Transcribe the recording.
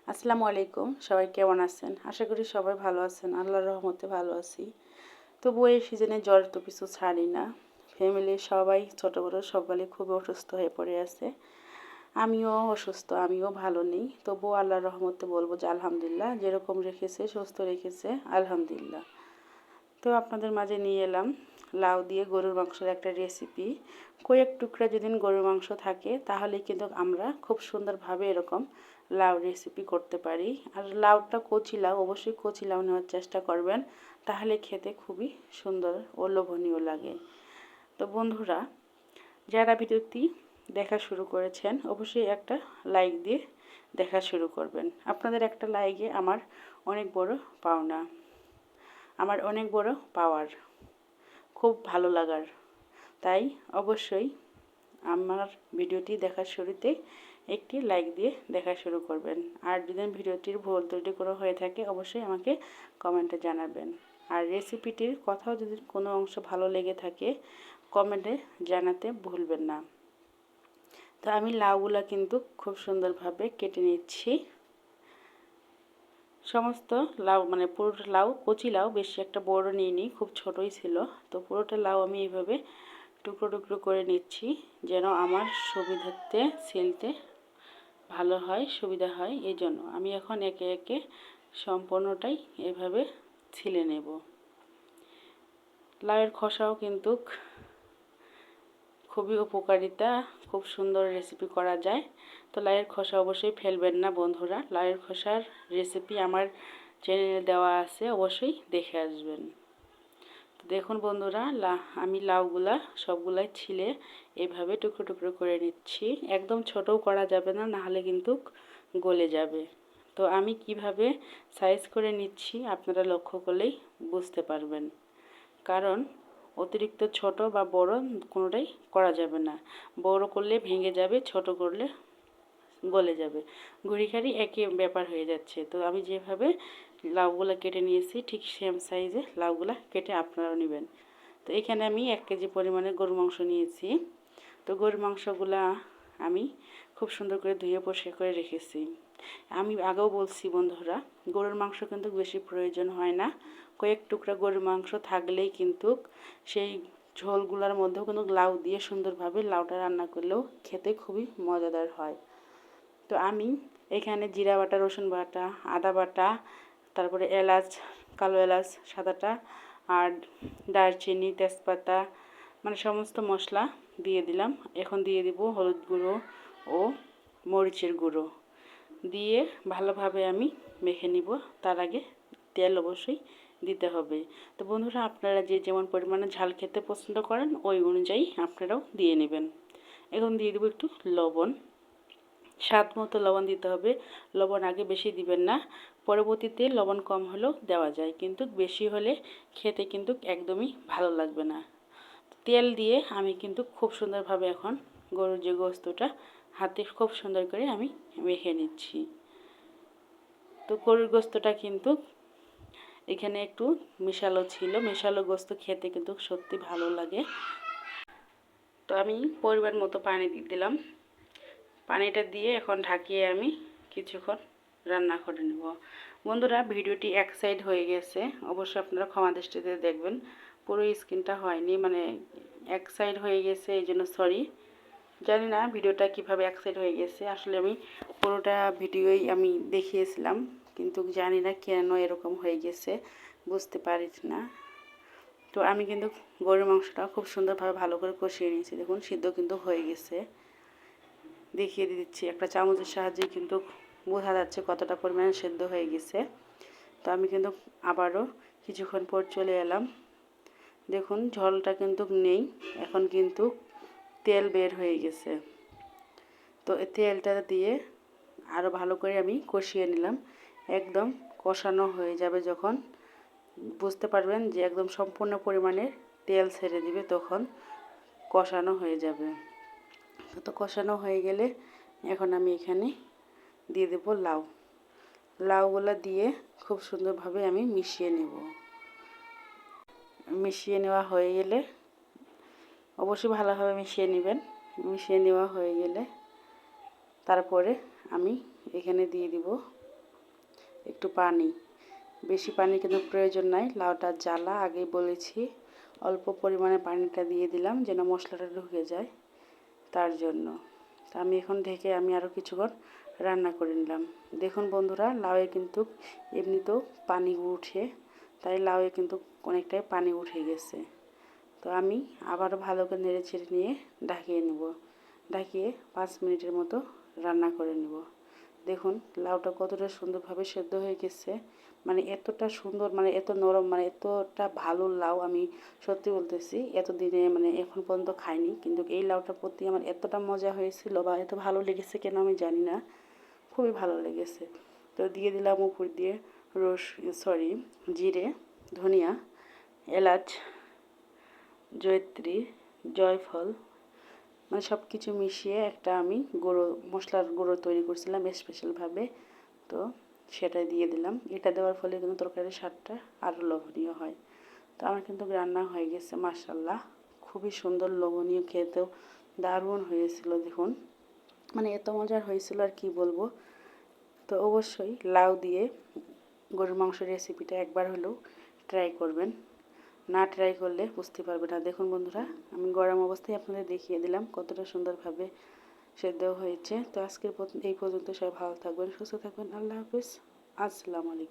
আসসালামু আলাইকুম, সবাই কেমন আছেন? আশা করি সবাই ভালো আছেন। আল্লাহর রহমতে ভালো আছি। তবুও এই সিজনে জ্বর তো পিছু ছাড়ি না। ফ্যামিলির সবাই ছোট বড় সকলে খুব অসুস্থ হয়ে পড়ে আছে। আমিও অসুস্থ, আমিও ভালো নেই। তবুও আল্লাহর রহমতে বলবো যে আলহামদুলিল্লাহ, যেরকম রেখেছে সুস্থ রেখেছে আলহামদুলিল্লাহ। তো আপনাদের মাঝে নিয়ে এলাম লাউ দিয়ে গরুর মাংসের একটা রেসিপি। কয়েক টুকরা যদি গরুর মাংস থাকে তাহলে কিন্তু আমরা খুব সুন্দরভাবে এরকম লাউ রেসিপি করতে পারি। আর লাউটা কচি লাউ, অবশ্যই কচি লাউ নেওয়ার চেষ্টা করবেন, তাহলে খেতে খুবই সুন্দর ও লোভনীয় লাগে। তো বন্ধুরা, যারা ভিডিওটি দেখা শুরু করেছেন অবশ্যই একটা লাইক দিয়ে দেখা শুরু করবেন। আপনাদের একটা লাইকে আমার অনেক বড় পাওনা, আমার অনেক বড় পাওয়ার, খুব ভালো লাগার। তাই অবশ্যই আমার ভিডিওটি দেখার শুরুতে একটি লাইক দিয়ে দেখা শুরু করবেন। আর যদি ভিডিওটির ভুল ত্রুটি কোনো হয়ে থাকে অবশ্যই আমাকে কমেন্টে জানাবেন। আর রেসিপিটির কথাও যদি কোনো অংশ ভালো লেগে থাকে কমেন্টে জানাতে ভুলবেন না। তো আমি লাউগুলা কিন্তু খুব সুন্দরভাবে কেটে নিচ্ছি। সমস্ত লাউ মানে পুরোটা লাউ, কচি লাউ, বেশি একটা বড় নিইনি, খুব ছোটই ছিল। তো পুরোটা লাউ আমি এইভাবে টুকরো টুকরো করে নিচ্ছি, যেন আমার সুবিধার্থে ছিলতে ভালো হয়, সুবিধা হয়। এই জন্য আমি এখন একে একে সম্পূর্ণটাই এভাবে ছিলে নেব। লাউয়ের খোসাও কিন্তু খুবই উপকারিতা, খুব সুন্দর রেসিপি করা যায়। তো লাউয়ের খোসা অবশ্যই ফেলবেন না বন্ধুরা। লাউয়ের খোসার রেসিপি আমার চ্যানেলে দেওয়া আছে, অবশ্যই দেখে আসবেন। দেখুন বন্ধুরা, আমি লাউগুলা সবগুলাই ছিলে এভাবে টুকরো টুকরো করে নিচ্ছি। একদম ছোটও করা যাবে না, নাহলে কিন্তু গলে যাবে। তো আমি কিভাবে সাইজ করে নিচ্ছি আপনারা লক্ষ্য করলেই বুঝতে পারবেন। কারণ অতিরিক্ত ছোট বা বড় কোনোটাই করা যাবে না। বড় করলে ভেঙে যাবে, ছোট করলে গলে যাবে। ঘুড়িখাড়ি একই ব্যাপার হয়ে যাচ্ছে। তো আমি যেভাবে লাউগুলো কেটে নিয়েছি ঠিক সেম সাইজে লাউগুলো কেটে আপনারাও নেবেন। তো এখানে আমি 1 কেজি পরিমাণে গরুর মাংস নিয়েছি। তো গরুর মাংসগুলা আমি খুব সুন্দর করে ধুয়ে পরিষ্কার করে রেখেছি। আমি আগেও বলছি বন্ধুরা, গরুর মাংস কিন্তু বেশি প্রয়োজন হয় না। কয়েক টুকরা গরুর মাংস থাকলেই কিন্তু সেই ঝোলগুলোর মধ্যেও কিন্তু লাউ দিয়ে সুন্দরভাবে লাউটা রান্না করলেও খেতে খুবই মজাদার হয়। তো আমি এখানে জিরা বাটা, রসুন বাটা, আদা বাটা, তারপরে এলাচ, কালো এলাচ সাদাটা, আর দারচিনি, তেজপাতা, মানে সমস্ত মশলা দিয়ে দিলাম। এখন দিয়ে দিব হলুদ গুঁড়ো ও মরিচের গুঁড়ো দিয়ে ভালোভাবে আমি মেখে নিব। তার আগে তেল অবশ্যই দিতে হবে। তো বন্ধুরা, আপনারা যে যেমন পরিমাণে ঝাল খেতে পছন্দ করেন ওই অনুযায়ী আপনারাও দিয়ে নেবেন। এখন দিয়ে দেবো একটু লবণ, স্বাদ মতো লবণ দিতে হবে। লবণ আগে বেশি দিবেন না, পরবর্তীতে লবণ কম হলেও দেওয়া যায়, কিন্তু বেশি হলে খেতে কিন্তু একদমই ভালো লাগবে না। তেল দিয়ে আমি কিন্তু খুব সুন্দরভাবে এখন গরুর যে গোস্তটা হাতে খুব সুন্দর করে আমি মেখে নিচ্ছি। তো গরুর গোস্তটা কিন্তু এখানে একটু মিশালো ছিল, মিশালো গোস্ত খেতে কিন্তু সত্যি ভালো লাগে। তো আমি পরিমাণ মতো পানি দিয়ে দিলাম। পানিটা দিয়ে এখন ঢাকিয়ে আমি কিছুক্ষণ রান্না করে নেব। বন্ধুরা, ভিডিওটি এক সাইড হয়ে গেছে, অবশ্যই আপনারা ক্ষমা দৃষ্টিতে দেখবেন। পুরো স্ক্রিনটা হয়নি, মানে এক সাইড হয়ে গেছে, এই জন্য সরি। জানি না ভিডিওটা কিভাবে এক সাইড হয়ে গেছে, আসলে আমি পুরোটা ভিডিওই আমি দেখিয়েছিলাম, কিন্তু জানি না কেন এরকম হয়ে গেছে, বুঝতে পারি না। তো আমি কিন্তু গরুর মাংসটা খুব সুন্দরভাবে ভালো করে কষিয়ে নিয়েছি। দেখুন সিদ্ধ কিন্তু হয়ে গেছে, দেখিয়ে দিচ্ছি একটা চামচের সাহায্যে কিন্তু বোঝা যাচ্ছে কতটা পরিমাণে সেদ্ধ হয়ে গেছে। তো আমি কিন্তু আবারও কিছুক্ষণ পর চলে এলাম। দেখুন ঝোলটা কিন্তু নেই, এখন কিন্তু তেল বের হয়ে গেছে। তো এই তেলটা দিয়ে আরও ভালো করে আমি কষিয়ে নিলাম। একদম কষানো হয়ে যাবে যখন, বুঝতে পারবেন যে একদম সম্পূর্ণ পরিমাণে তেল ছেড়ে দিবে, তখন কষানো হয়ে যাবে। তো কষানো হয়ে গেলে এখন আমি এখানে দিয়ে দেব লাউ। লাউগুলো দিয়ে খুব সুন্দরভাবে আমি মিশিয়ে নেব। মিশিয়ে নেওয়া হয়ে গেলে অবশ্যই ভালোভাবে মিশিয়ে নেবেন। মিশিয়ে নেওয়া হয়ে গেলে তারপরে আমি এখানে দিয়ে দিব একটু পানি, বেশি পানি কিন্তু প্রয়োজন নাই। লাউটা জ্বালা আগেই বলেছি, অল্প পরিমাণে পানিটা দিয়ে দিলাম যেন মশলাটা ঢুকে যায়, তার জন্য। তা আমি এখন ঢেকে আমি আরও কিছুক্ষণ রান্না করে নিলাম। দেখুন বন্ধুরা, লাউয়ে কিন্তু এমনিতেও পানি উঠে, তাই লাউয়ে কিন্তু অনেকটাই পানি উঠে গেছে। তো আমি আবারও ভালো করে নেড়ে ছেড়ে নিয়ে ঢাকিয়ে নেব। ঢাকিয়ে 5 মিনিটের মতো রান্না করে নেব। দেখুন লাউটা কতটা সুন্দরভাবে সেদ্ধ হয়ে গেছে, মানে এতটা সুন্দর, মানে এত নরম, মানে এতটা ভালো লাউ আমি সত্যি বলতেছি এতদিনে মানে এখন পর্যন্ত খাইনি। কিন্তু এই লাউটার প্রতি আমার এতটা মজা হয়েছিল বা এত ভালো লেগেছে কেন আমি জানি না, খুবই ভালো লেগেছে। তো দিয়ে দিলাম উপর দিয়ে জিরে, ধনিয়া, এলাচ, জয়িত্রী, জয়ফল, মানে সব কিছু মিশিয়ে একটা আমি মশলার গুঁড়ো তৈরি করছিলাম স্পেশালভাবে। তো সেটা দিয়ে দিলাম। এটা দেওয়ার ফলে কিন্তু তরকারির স্বাদটা আরও লোভনীয় হয়। তো আমার কিন্তু রান্না হয়ে গেছে মাশাল্লাহ, খুবই সুন্দর লোভনীয়, খেতেও দারুণ হয়েছিল। দেখুন মানে এত মজার হয়েছিল আর কি বলবো। তো অবশ্যই লাউ দিয়ে গরুর মাংসের রেসিপিটা একবার হলেও ট্রাই করবেন, না ট্রাই করলে বুঝতে পারবে না। দেখুন বন্ধুরা, আমি গরম অবস্থায় আপনাদের দেখিয়ে দিলাম কতটা সুন্দরভাবে সেদ্ধ হয়েছে। তো আজকের এই পর্যন্ত, সবাই ভালো থাকবেন, সুস্থ থাকবেন। আল্লাহ হাফিজ, আসসালামু আলাইকুম।